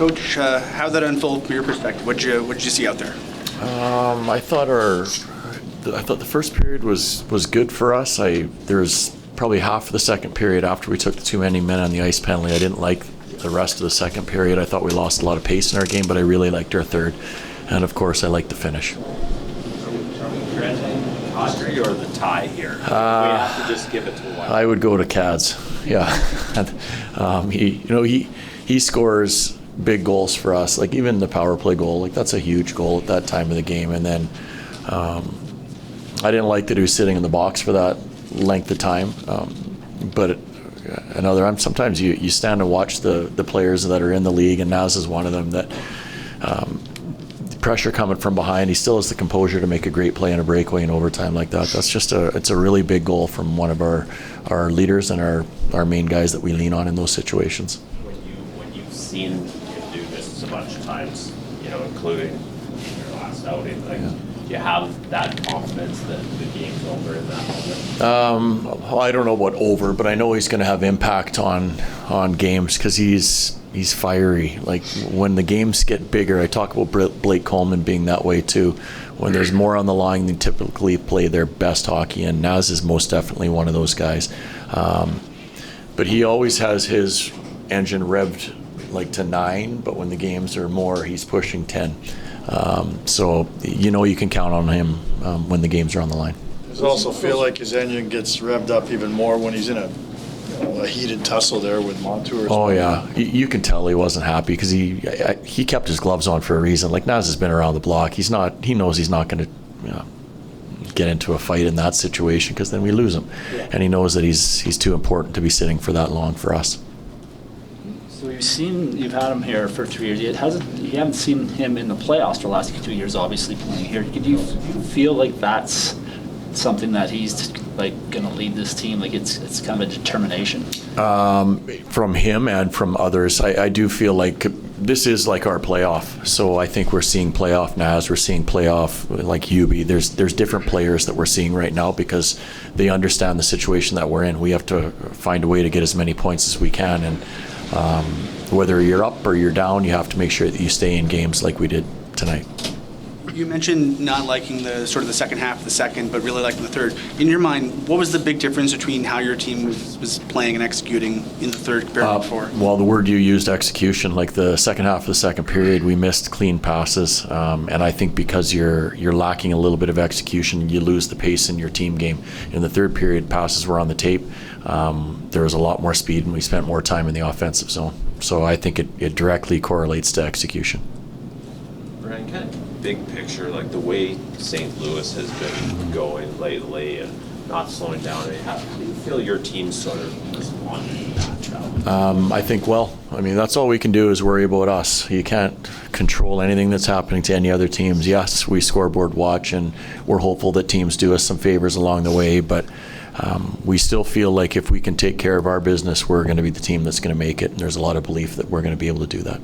Coach, how did that unfold from your perspective? What did you see out there? I thought the first period was good for us. There was probably half of the second period after we took the too many men on the ice penalty. I didn't like the rest of the second period. I thought we lost a lot of pace in our game, but I really liked our third. And of course, I liked the finish. Audrey or the tie here? We have to just give it to one. I would go to Cads. Yeah. He scores big goals for us. Like even the power play goal, like that's a huge goal at that time of the game. And then I didn't like that he was sitting in the box for that length of time. But sometimes you stand and watch the players that are in the league, and Naz is one of them that. Pressure coming from behind, he still has the composure to make a great play in a breakaway in overtime like that. That's just it's a really big goal from one of our leaders and our main guys that we lean on in those situations. When you've seen him do this a bunch of times, including your last outing, do you have that confidence that the game's over in that moment? I don't know about over, but I know he's going to have impact on games because he's fiery. Like when the games get bigger, I talk about Blake Coleman being that way too. When there's more on the line, they typically play their best hockey, and Naz is most definitely one of those guys. But he always has his engine revved like to 9, but when the games are more, he's pushing 10. So you can count on him when the games are on the line. Does it also feel like his engine gets revved up even more when he's in a heated tussle there with Montour? Oh yeah, you can tell he wasn't happy because he kept his gloves on for a reason. Like Naz has been around the block. He knows he's not going to get into a fight in that situation because then we lose him, and he knows that he's too important to be sitting for that long for us. So you've had him here for 3 years. You haven't seen him in the playoffs for the last 2 years, obviously playing here. Do you feel like that's something that he's like going to lead this team? Like it's kind of a determination. From him and from others, I do feel like this is like our playoff. So I think we're seeing playoff Naz, we're seeing playoff like Hubie. There's different players that we're seeing right now because they understand the situation that we're in. We have to find a way to get as many points as we can, and whether you're up or you're down, you have to make sure that you stay in games like we did tonight. You mentioned not liking the second half of the second, but really liking the third. In your mind, what was the big difference between how your team was playing and executing in the third compared to before? Well, the word you used, execution. Like the second half of the second period, we missed clean passes, and I think because you're lacking a little bit of execution, you lose the pace in your team game. In the third period, passes were on the tape. There was a lot more speed, and we spent more time in the offensive zone. So I think it directly correlates to execution. Brian, kind of big picture, like the way St. Louis has been going lately and not slowing down, how do you feel your team sort of responding to that challenge? I think, that's all we can do is worry about us. You can't control anything that's happening to any other teams. Yes, we scoreboard watch, and we're hopeful that teams do us some favors along the way, but we still feel like if we can take care of our business, we're going to be the team that's going to make it, and there's a lot of belief that we're going to be able to do that.